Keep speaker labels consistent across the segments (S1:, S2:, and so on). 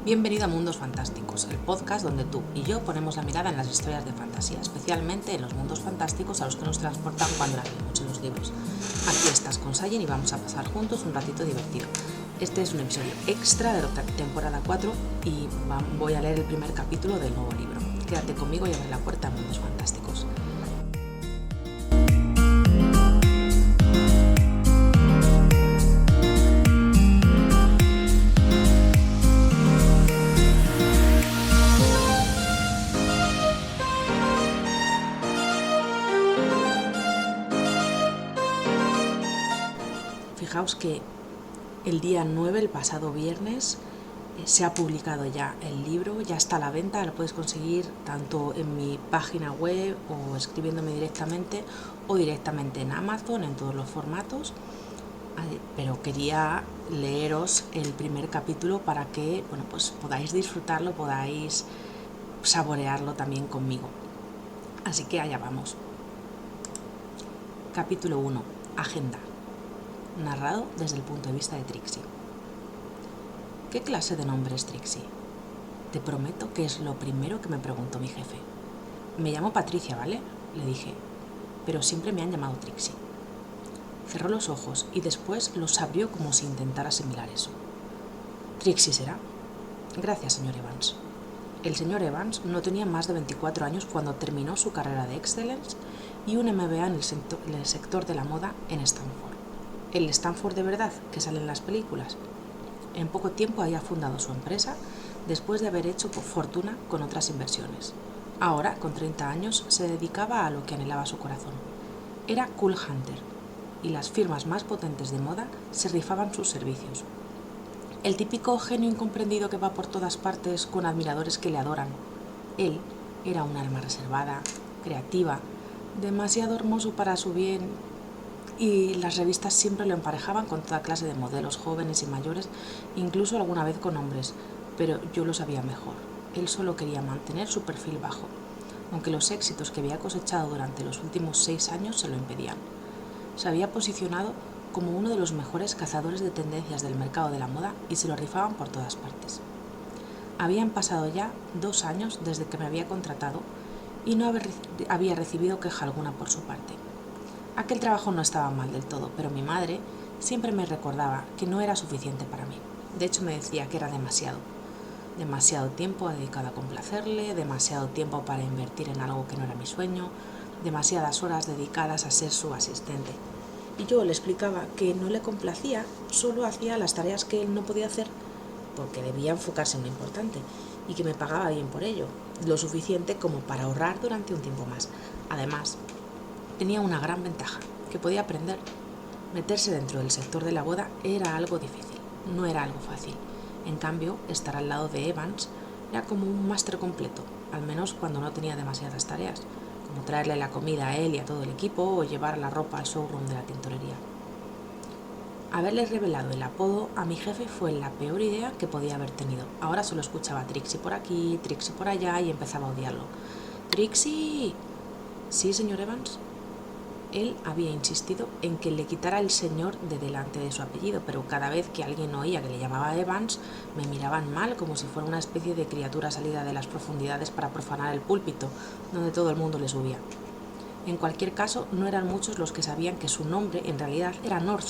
S1: Bienvenido a Mundos Fantásticos, el podcast donde tú y yo ponemos la mirada en las historias de fantasía, especialmente en los mundos fantásticos a los que nos transportan cuando las leemos en los libros. Aquí estás con Sayen y vamos a pasar juntos un ratito divertido. Este es un episodio extra de la temporada 4 y voy a leer el primer capítulo del nuevo libro. Quédate conmigo y abre la puerta a Mundos Fantásticos. Fijaos que el día 9, el pasado viernes, se ha publicado ya el libro, ya está a la venta, lo puedes conseguir tanto en mi página web o escribiéndome directamente o directamente en Amazon, en todos los formatos. Pero quería leeros el primer capítulo para que pues podáis disfrutarlo, podáis saborearlo también conmigo. Así que allá vamos. Capítulo 1. Agenda. Narrado desde el punto de vista de Trixie. ¿Qué clase de nombre es Trixie? Te prometo que es lo primero que me preguntó mi jefe. Me llamo Patricia, ¿vale? Le dije, pero siempre me han llamado Trixie. Cerró los ojos y después los abrió como si intentara asimilar eso. Trixie será. Gracias, señor Evans. El señor Evans no tenía más de 24 años cuando terminó su carrera de Excellence y un MBA en el sector de la moda en Stanford. El Stanford de verdad que sale en las películas. En poco tiempo había fundado su empresa después de haber hecho fortuna con otras inversiones. Ahora, con 30 años, se dedicaba a lo que anhelaba su corazón. Era Cool Hunter y las firmas más potentes de moda se rifaban sus servicios. El típico genio incomprendido que va por todas partes con admiradores que le adoran. Él era un alma reservada, creativa, demasiado hermoso para su bien. Y las revistas siempre lo emparejaban con toda clase de modelos jóvenes y mayores, incluso alguna vez con hombres, pero yo lo sabía mejor. Él solo quería mantener su perfil bajo, aunque los éxitos que había cosechado durante los últimos 6 años se lo impedían. Se había posicionado como uno de los mejores cazadores de tendencias del mercado de la moda y se lo rifaban por todas partes. Habían pasado ya 2 años desde que me había contratado y no había recibido queja alguna por su parte. Aquel trabajo no estaba mal del todo, pero mi madre siempre me recordaba que no era suficiente para mí. De hecho, me decía que era demasiado. Demasiado tiempo dedicado a complacerle, demasiado tiempo para invertir en algo que no era mi sueño, demasiadas horas dedicadas a ser su asistente. Y yo le explicaba que no le complacía, solo hacía las tareas que él no podía hacer porque debía enfocarse en lo importante y que me pagaba bien por ello, lo suficiente como para ahorrar durante un tiempo más. Además, tenía una gran ventaja, que podía aprender. Meterse dentro del sector de la boda era algo difícil, no era algo fácil. En cambio, estar al lado de Evans era como un máster completo, al menos cuando no tenía demasiadas tareas, como traerle la comida a él y a todo el equipo o llevar la ropa al showroom de la tintorería. Haberle revelado el apodo a mi jefe fue la peor idea que podía haber tenido. Ahora solo escuchaba Trixie por aquí, Trixie por allá y empezaba a odiarlo. ¡Trixie! ¿Sí, señor Evans? Él había insistido en que le quitara el señor de delante de su apellido, pero cada vez que alguien oía que le llamaba Evans, me miraban mal como si fuera una especie de criatura salida de las profundidades para profanar el púlpito, donde todo el mundo le subía. En cualquier caso, no eran muchos los que sabían que su nombre en realidad era North,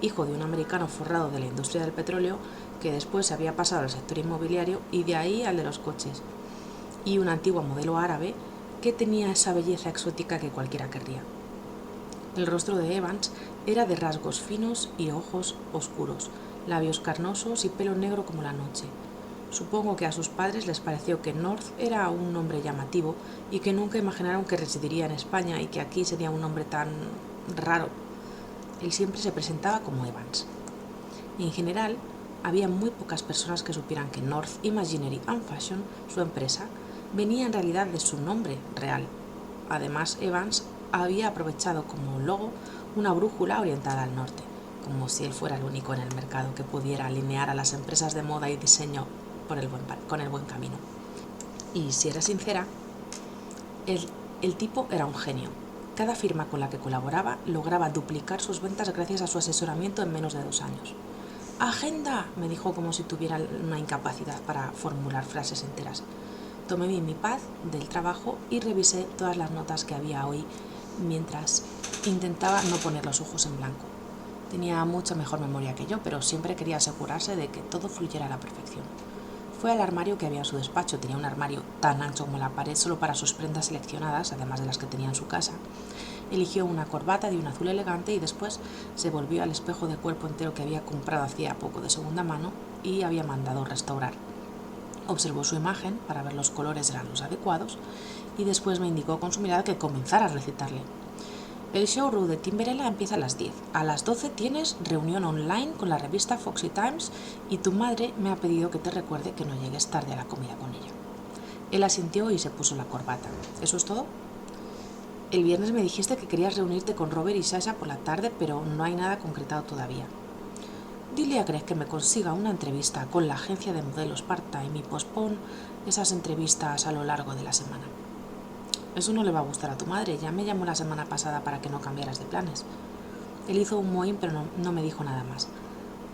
S1: hijo de un americano forrado de la industria del petróleo que después se había pasado al sector inmobiliario y de ahí al de los coches, y una antigua modelo árabe que tenía esa belleza exótica que cualquiera querría. El rostro de Evans era de rasgos finos y ojos oscuros, labios carnosos y pelo negro como la noche. Supongo que a sus padres les pareció que North era un nombre llamativo y que nunca imaginaron que residiría en España y que aquí sería un nombre tan raro. Él siempre se presentaba como Evans. En general, había muy pocas personas que supieran que North Imaginery and Fashion, su empresa, venía en realidad de su nombre real. Además, Evans había aprovechado como logo una brújula orientada al norte, como si él fuera el único en el mercado que pudiera alinear a las empresas de moda y diseño con el buen camino. Y si era sincera, el tipo era un genio. Cada firma con la que colaboraba lograba duplicar sus ventas gracias a su asesoramiento en menos de 2 años. ¡Agenda!, me dijo como si tuviera una incapacidad para formular frases enteras. Tomé mi pad del trabajo y revisé todas las notas que había hoy mientras intentaba no poner los ojos en blanco. Tenía mucha mejor memoria que yo, pero siempre quería asegurarse de que todo fluyera a la perfección. Fue al armario que había en su despacho. Tenía un armario tan ancho como la pared solo para sus prendas seleccionadas, además de las que tenía en su casa. Eligió una corbata de un azul elegante y después se volvió al espejo de cuerpo entero que había comprado hacía poco de segunda mano y había mandado restaurar. Observó su imagen para ver los colores eran los adecuados y después me indicó con su mirada que comenzara a recitarle. El showroom de Timberella empieza a las 10. A las 12 tienes reunión online con la revista Foxy Times y tu madre me ha pedido que te recuerde que no llegues tarde a la comida con ella. Él asintió y se puso la corbata. ¿Eso es todo? El viernes me dijiste que querías reunirte con Robert y Sasha por la tarde, pero no hay nada concretado todavía. Dile a Greg que me consiga una entrevista con la agencia de modelos part-time y pospon esas entrevistas a lo largo de la semana. Eso no le va a gustar a tu madre. Ya me llamó la semana pasada para que no cambiaras de planes. Él hizo un mohín, pero no me dijo nada más.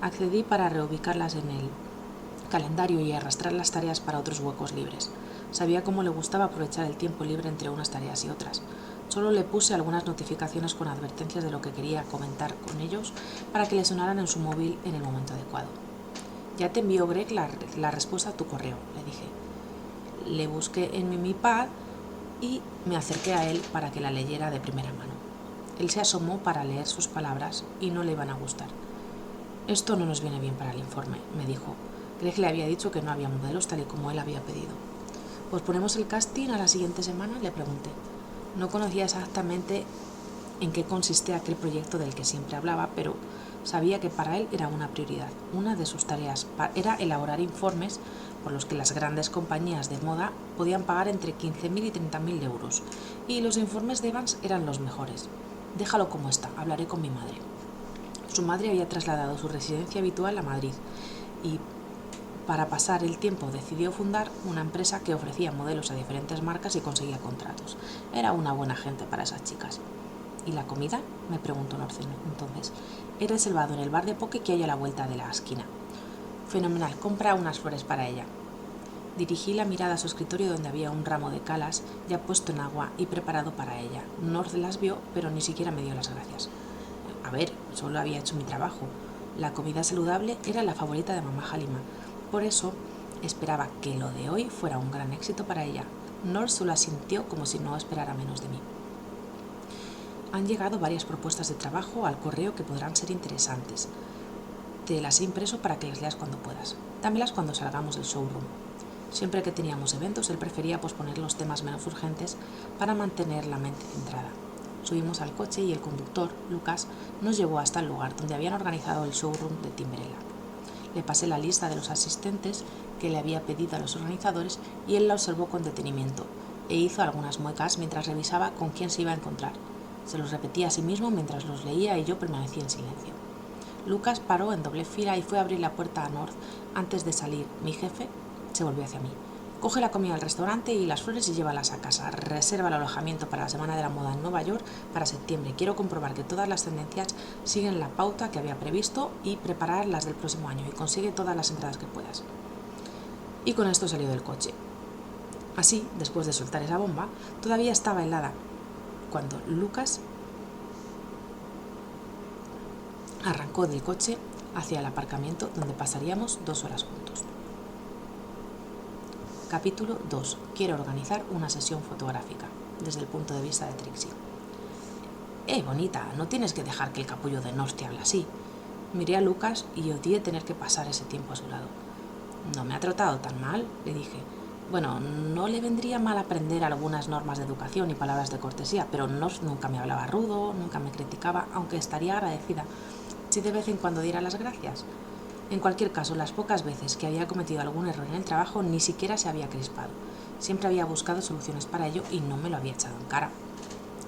S1: Accedí para reubicarlas en el calendario y arrastrar las tareas para otros huecos libres. Sabía cómo le gustaba aprovechar el tiempo libre entre unas tareas y otras. Solo le puse algunas notificaciones con advertencias de lo que quería comentar con ellos para que le sonaran en su móvil en el momento adecuado. Ya te envió Greg la respuesta a tu correo, le dije. Le busqué en mi iPad y me acerqué a él para que la leyera de primera mano. Él se asomó para leer sus palabras y no le iban a gustar. Esto no nos viene bien para el informe, me dijo. Greg le había dicho que no había modelos tal y como él había pedido. ¿Pues ponemos el casting a la siguiente semana?, le pregunté. No conocía exactamente en qué consistía aquel proyecto del que siempre hablaba, pero sabía que para él era una prioridad. Una de sus tareas era elaborar informes por los que las grandes compañías de moda podían pagar entre 15.000 y 30.000 euros, y los informes de Evans eran los mejores. Déjalo como está, hablaré con mi madre. Su madre había trasladado su residencia habitual a Madrid y para pasar el tiempo decidió fundar una empresa que ofrecía modelos a diferentes marcas y conseguía contratos. Era una buena gente para esas chicas. ¿Y la comida?, me preguntó Norceno. Entonces, he reservado en el bar de poke que hay a la vuelta de la esquina. Fenomenal, compra unas flores para ella. Dirigí la mirada a su escritorio donde había un ramo de calas ya puesto en agua y preparado para ella. North las vio, pero ni siquiera me dio las gracias. A ver, solo había hecho mi trabajo. La comida saludable era la favorita de mamá Halima. Por eso esperaba que lo de hoy fuera un gran éxito para ella. North solo asintió como si no esperara menos de mí. Han llegado varias propuestas de trabajo al correo que podrán ser interesantes. Te las he impreso para que las leas cuando puedas. Dámelas cuando salgamos del showroom. Siempre que teníamos eventos, él prefería posponer los temas menos urgentes para mantener la mente centrada. Subimos al coche y el conductor, Lucas, nos llevó hasta el lugar donde habían organizado el showroom de Timberella. Le pasé la lista de los asistentes que le había pedido a los organizadores y él la observó con detenimiento e hizo algunas muecas mientras revisaba con quién se iba a encontrar. Se los repetía a sí mismo mientras los leía y yo permanecía en silencio. Lucas paró en doble fila y fue a abrir la puerta a North. Antes de salir, mi jefe se volvió hacia mí. Coge la comida al restaurante y las flores y llévalas a casa. Reserva el alojamiento para la Semana de la Moda en Nueva York para septiembre. Quiero comprobar que todas las tendencias siguen la pauta que había previsto y preparar las del próximo año. Y consigue todas las entradas que puedas. Y con esto salió del coche. Así, después de soltar esa bomba, todavía estaba helada cuando Lucas arrancó del coche hacia el aparcamiento donde pasaríamos 2 horas juntos. Capítulo 2. Quiero organizar una sesión fotográfica, desde el punto de vista de Trixie. Bonita, no tienes que dejar que el capullo de North te hable así. Miré a Lucas y odié tener que pasar ese tiempo a su lado. No me ha tratado tan mal, le dije. Bueno, no le vendría mal aprender algunas normas de educación y palabras de cortesía, pero North nunca me hablaba rudo, nunca me criticaba, aunque estaría agradecida si de vez en cuando diera las gracias. En cualquier caso, las pocas veces que había cometido algún error en el trabajo ni siquiera se había crispado. Siempre había buscado soluciones para ello y no me lo había echado en cara.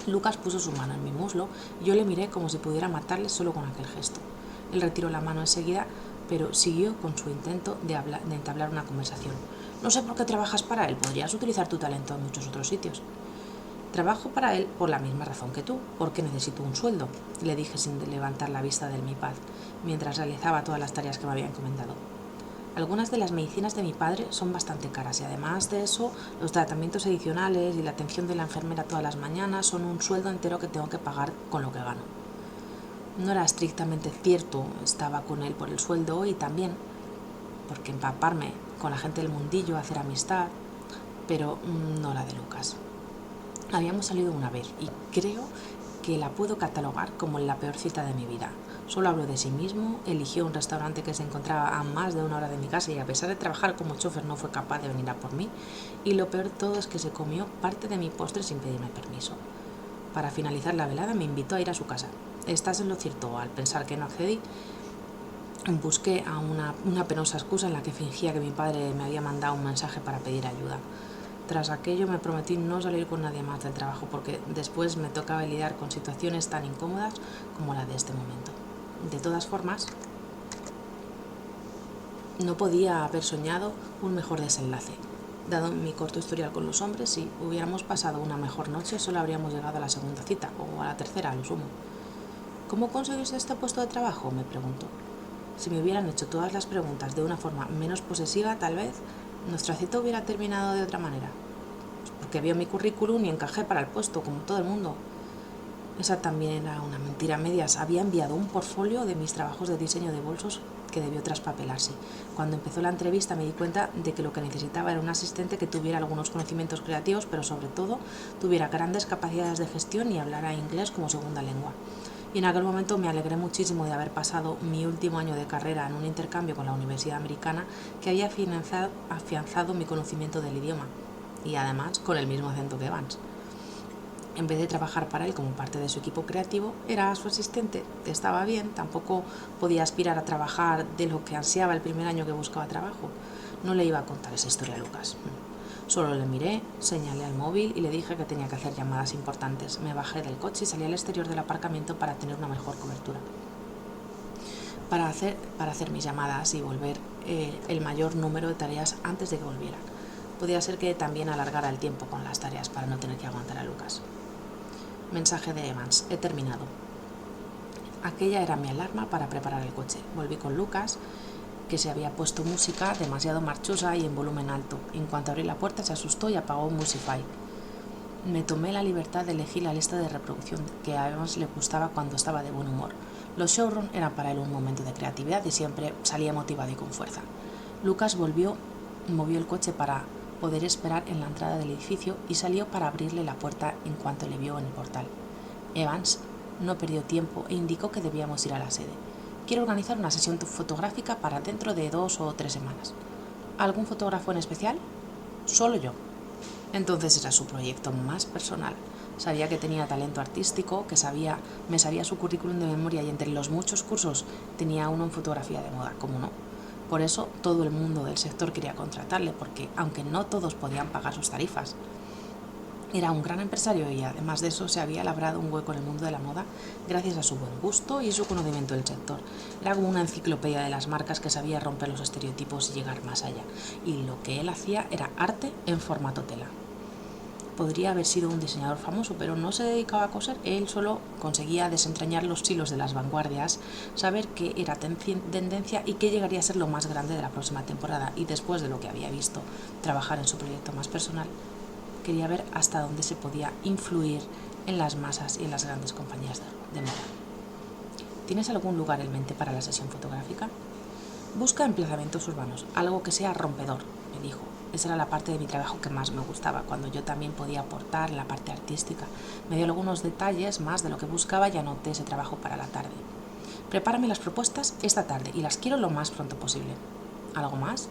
S1: Lucas puso su mano en mi muslo y yo le miré como si pudiera matarle solo con aquel gesto. Él retiró la mano enseguida, pero siguió con su intento de entablar una conversación. No sé por qué trabajas para él, podrías utilizar tu talento en muchos otros sitios. Trabajo para él por la misma razón que tú, porque necesito un sueldo, le dije sin levantar la vista del mi pad, mientras realizaba todas las tareas que me había encomendado. Algunas de las medicinas de mi padre son bastante caras y además de eso, los tratamientos adicionales y la atención de la enfermera todas las mañanas son un sueldo entero que tengo que pagar con lo que gano. No era estrictamente cierto, estaba con él por el sueldo y también porque empaparme con la gente del mundillo, hacer amistad, pero no la de Lucas. Habíamos salido una vez y creo que la puedo catalogar como la peor cita de mi vida. Solo habló de sí mismo, eligió un restaurante que se encontraba a más de 1 hora de mi casa y a pesar de trabajar como chofer no fue capaz de venir a por mí, y lo peor de todo es que se comió parte de mi postre sin pedirme permiso. Para finalizar la velada me invitó a ir a su casa. Estás en lo cierto, al pensar que no accedí, busqué a una penosa excusa en la que fingía que mi padre me había mandado un mensaje para pedir ayuda. Tras aquello me prometí no salir con nadie más del trabajo porque después me tocaba lidiar con situaciones tan incómodas como la de este momento. De todas formas, no podía haber soñado un mejor desenlace. Dado mi corto historial con los hombres, si hubiéramos pasado una mejor noche solo habríamos llegado a la segunda cita o a la tercera a lo sumo. ¿Cómo conseguiste este puesto de trabajo?, me preguntó. Si me hubieran hecho todas las preguntas de una forma menos posesiva, tal vez nuestra cita hubiera terminado de otra manera. Pues porque vio mi currículum y encajé para el puesto, como todo el mundo. Esa también era una mentira a medias. Había enviado un portfolio de mis trabajos de diseño de bolsos que debió traspapelarse. Cuando empezó la entrevista me di cuenta de que lo que necesitaba era un asistente que tuviera algunos conocimientos creativos, pero sobre todo tuviera grandes capacidades de gestión y hablara inglés como segunda lengua. Y en aquel momento me alegré muchísimo de haber pasado mi último año de carrera en un intercambio con la Universidad Americana que había afianzado mi conocimiento del idioma, y además con el mismo acento que Evans. En vez de trabajar para él como parte de su equipo creativo, era su asistente. Estaba bien, tampoco podía aspirar a trabajar de lo que ansiaba el primer año que buscaba trabajo. No le iba a contar esa historia a Lucas. Solo le miré, señalé al móvil y le dije que tenía que hacer llamadas importantes. Me bajé del coche y salí al exterior del aparcamiento para tener una mejor cobertura. Para hacer mis llamadas y volver el mayor número de tareas antes de que volviera. Podía ser que también alargara el tiempo con las tareas para no tener que aguantar a Lucas. Mensaje de Evans. He terminado. Aquella era mi alarma para preparar el coche. Volví con Lucas, que se había puesto música demasiado marchosa y en volumen alto. En cuanto abrí la puerta se asustó y apagó Musify. Me tomé la libertad de elegir la lista de reproducción que a Evans le gustaba cuando estaba de buen humor. Los showrooms eran para él un momento de creatividad y siempre salía motivado y con fuerza. Lucas movió el coche para poder esperar en la entrada del edificio y salió para abrirle la puerta en cuanto le vio en el portal. Evans no perdió tiempo e indicó que debíamos ir a la sede. Quiero organizar una sesión fotográfica para dentro de 2 o 3 semanas. ¿Algún fotógrafo en especial? Solo yo. Entonces era su proyecto más personal. Sabía que tenía talento artístico, que me sabía su currículum de memoria y entre los muchos cursos tenía uno en fotografía de moda, ¿cómo no? Por eso todo el mundo del sector quería contratarle, porque aunque no todos podían pagar sus tarifas, era un gran empresario y además de eso se había labrado un hueco en el mundo de la moda gracias a su buen gusto y su conocimiento del sector. Era como una enciclopedia de las marcas que sabía romper los estereotipos y llegar más allá. Y lo que él hacía era arte en formato tela. Podría haber sido un diseñador famoso, pero no se dedicaba a coser. Él solo conseguía desentrañar los hilos de las vanguardias, saber qué era tendencia y qué llegaría a ser lo más grande de la próxima temporada. Y después de lo que había visto trabajar en su proyecto más personal, quería ver hasta dónde se podía influir en las masas y en las grandes compañías de moda. ¿Tienes algún lugar en mente para la sesión fotográfica? Busca emplazamientos urbanos, algo que sea rompedor, me dijo. Esa era la parte de mi trabajo que más me gustaba, cuando yo también podía aportar la parte artística. Me dio algunos detalles más de lo que buscaba y anoté ese trabajo para la tarde. Prepárame las propuestas esta tarde y las quiero lo más pronto posible. ¿Algo más?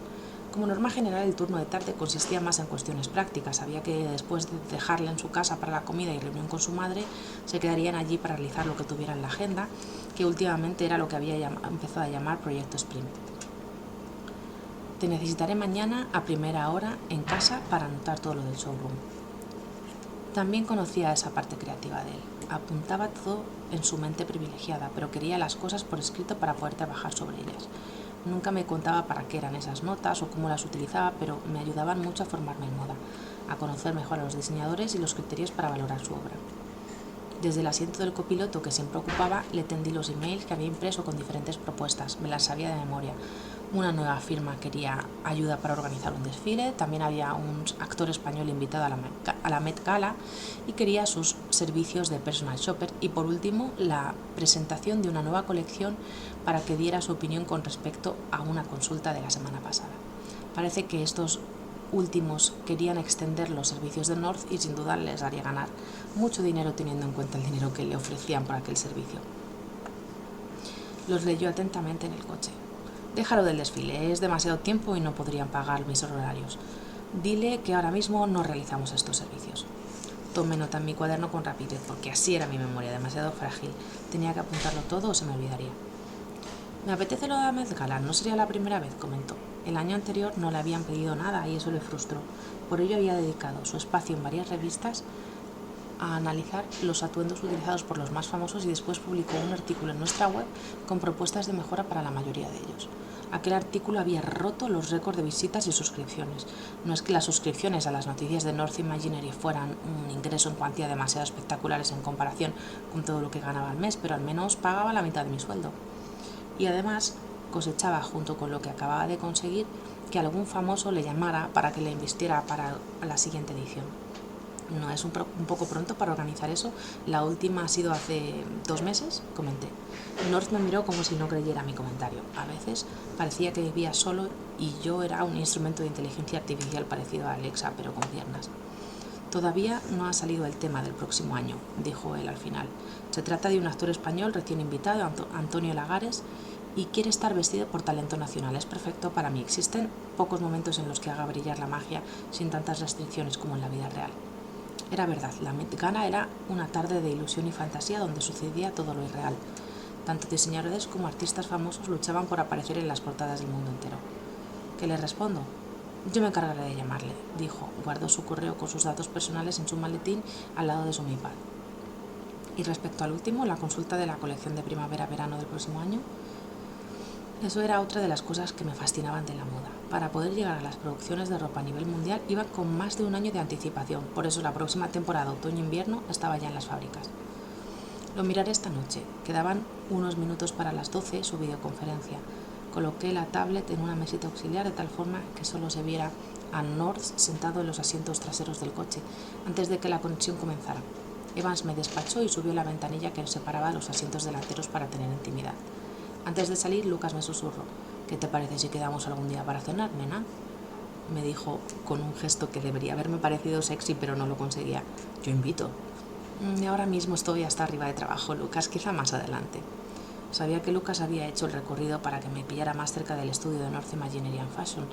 S1: Como norma general, el turno de tarde consistía más en cuestiones prácticas. Sabía que después de dejarla en su casa para la comida y reunión con su madre, se quedarían allí para realizar lo que tuviera en la agenda, que últimamente era lo que había empezado a llamar Proyecto Sprint. Te necesitaré mañana a primera hora en casa para anotar todo lo del showroom. También conocía esa parte creativa de él. Apuntaba todo en su mente privilegiada, pero quería las cosas por escrito para poder trabajar sobre ellas. Nunca me contaba para qué eran esas notas o cómo las utilizaba, pero me ayudaban mucho a formarme en moda, a conocer mejor a los diseñadores y los criterios para valorar su obra. Desde el asiento del copiloto, que siempre ocupaba, le tendí los emails que había impreso con diferentes propuestas, me las sabía de memoria. Una nueva firma quería ayuda para organizar un desfile, también había un actor español invitado a la Met Gala y quería sus servicios de personal shopper, y por último la presentación de una nueva colección para que diera su opinión con respecto a una consulta de la semana pasada. Parece que estos últimos querían extender los servicios de North y sin duda les haría ganar mucho dinero teniendo en cuenta el dinero que le ofrecían por aquel servicio. Los leyó atentamente en el coche. Déjalo del desfile, es demasiado tiempo y no podrían pagar mis horarios. Dile que ahora mismo no realizamos estos servicios. Tomé nota en mi cuaderno con rapidez porque así era mi memoria, demasiado frágil. Tenía que apuntarlo todo o se me olvidaría. Me apetece lo de la Met Gala, no sería la primera vez, comentó. El año anterior no le habían pedido nada y eso le frustró. Por ello había dedicado su espacio en varias revistas a analizar los atuendos utilizados por los más famosos y después publicó un artículo en nuestra web con propuestas de mejora para la mayoría de ellos. Aquel artículo había roto los récords de visitas y suscripciones. No es que las suscripciones a las noticias de North Imaginary fueran un ingreso en cuantía demasiado espectaculares en comparación con todo lo que ganaba al mes, pero al menos pagaba la mitad de mi sueldo. Y además cosechaba, junto con lo que acababa de conseguir, que algún famoso le llamara para que le invistiera para la siguiente edición. ¿No es un poco pronto para organizar eso? La última ha sido hace 2 meses, comenté. North me miró como si no creyera mi comentario. A veces parecía que vivía solo y yo era un instrumento de inteligencia artificial parecido a Alexa, pero con piernas. Todavía no ha salido el tema del próximo año, dijo él al final. Se trata de un actor español recién invitado, Antonio Lagares, y quiere estar vestido por talento nacional. Es perfecto para mí. Existen pocos momentos en los que haga brillar la magia sin tantas restricciones como en la vida real. Era verdad, la Met Gala era una tarde de ilusión y fantasía donde sucedía todo lo irreal. Tanto diseñadores como artistas famosos luchaban por aparecer en las portadas del mundo entero. ¿Qué le respondo? Yo me encargaré de llamarle, dijo. Guardó su correo con sus datos personales en su maletín al lado de su iPad. Y respecto al último, la consulta de la colección de primavera-verano del próximo año, eso era otra de las cosas que me fascinaban de la moda. Para poder llegar a las producciones de ropa a nivel mundial iban con más de un año de anticipación, por eso la próxima temporada otoño-invierno estaba ya en las fábricas. Lo miraré esta noche. Quedaban unos minutos para las 12, su videoconferencia. Coloqué la tablet en una mesita auxiliar de tal forma que solo se viera a North sentado en los asientos traseros del coche, antes de que la conexión comenzara. Evans me despachó y subió la ventanilla que separaba los asientos delanteros para tener intimidad. Antes de salir, Lucas me susurró. ¿Qué te parece si quedamos algún día para cenar, nena? Me dijo con un gesto que debería haberme parecido sexy, pero no lo conseguía. Yo invito. Y ahora mismo estoy hasta arriba de trabajo, Lucas, quizá más adelante. Sabía que Lucas había hecho el recorrido para que me pillara más cerca del estudio de North Imaginary Fashion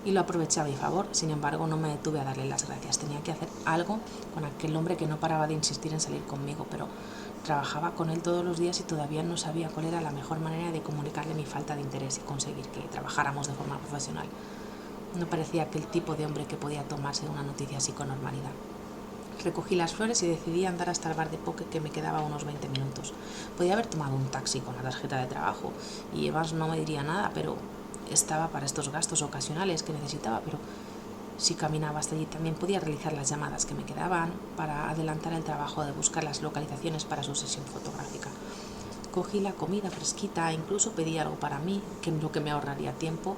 S1: y lo aproveché a mi favor. Sin embargo, no me detuve a darle las gracias. Tenía que hacer algo con aquel hombre que no paraba de insistir en salir conmigo, pero trabajaba con él todos los días y todavía no sabía cuál era la mejor manera de comunicarle mi falta de interés y conseguir que trabajáramos de forma profesional. No parecía aquel tipo de hombre que podía tomarse una noticia así con normalidad. Recogí las flores y decidí andar hasta el bar de póker, que me quedaba unos 20 minutos. Podía haber tomado un taxi con la tarjeta de trabajo y Evans no me diría nada, pero estaba para estos gastos ocasionales que necesitaba, pero si caminaba hasta allí también podía realizar las llamadas que me quedaban para adelantar el trabajo de buscar las localizaciones para su sesión fotográfica. Cogí la comida fresquita e incluso pedí algo para mí, lo que me ahorraría tiempo,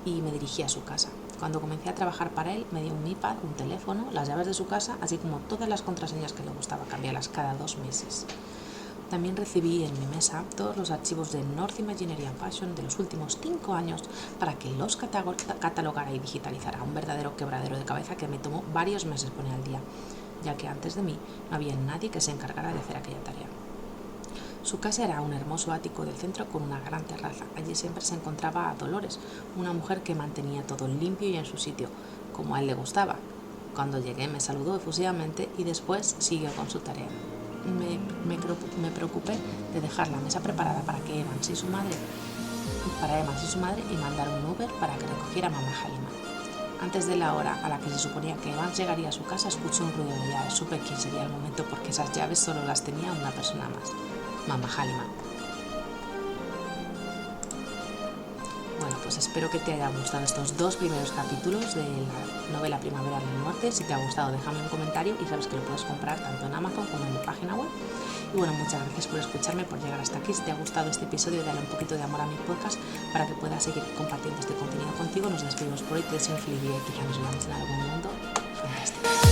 S1: y me dirigí a su casa. Cuando comencé a trabajar para él, me dio un iPad, un teléfono, las llaves de su casa, así como todas las contraseñas que le gustaba cambiarlas cada 2 meses. También recibí en mi mesa todos los archivos de North Imaginary Fashion de los últimos 5 años para que los catalogara y digitalizara. Un verdadero quebradero de cabeza que me tomó varios meses poner al día, ya que antes de mí no había nadie que se encargara de hacer aquella tarea. Su casa era un hermoso ático del centro con una gran terraza. Allí siempre se encontraba a Dolores, una mujer que mantenía todo limpio y en su sitio, como a él le gustaba. Cuando llegué me saludó efusivamente y después siguió con su tarea. Me preocupé de dejar la mesa preparada para Evans y su madre y mandar un Uber para que recogiera a mamá Halima. Antes de la hora a la que se suponía que Evans llegaría a su casa, escuché un ruido de llaves. Supe quién sería el momento porque esas llaves solo las tenía una persona más. Mamá Halima. Bueno, pues espero que te hayan gustado estos 2 primeros capítulos de la novela Primavera del Norte. Si te ha gustado, déjame un comentario y sabes que lo puedes comprar tanto en Amazon como en mi página web. Y bueno, muchas gracias por escucharme, por llegar hasta aquí. Si te ha gustado este episodio, dale un poquito de amor a mi podcast para que pueda seguir compartiendo este contenido contigo. Nos despedimos por hoy, te deseo felicidad y quizá nos veamos en algún mundo fantástico.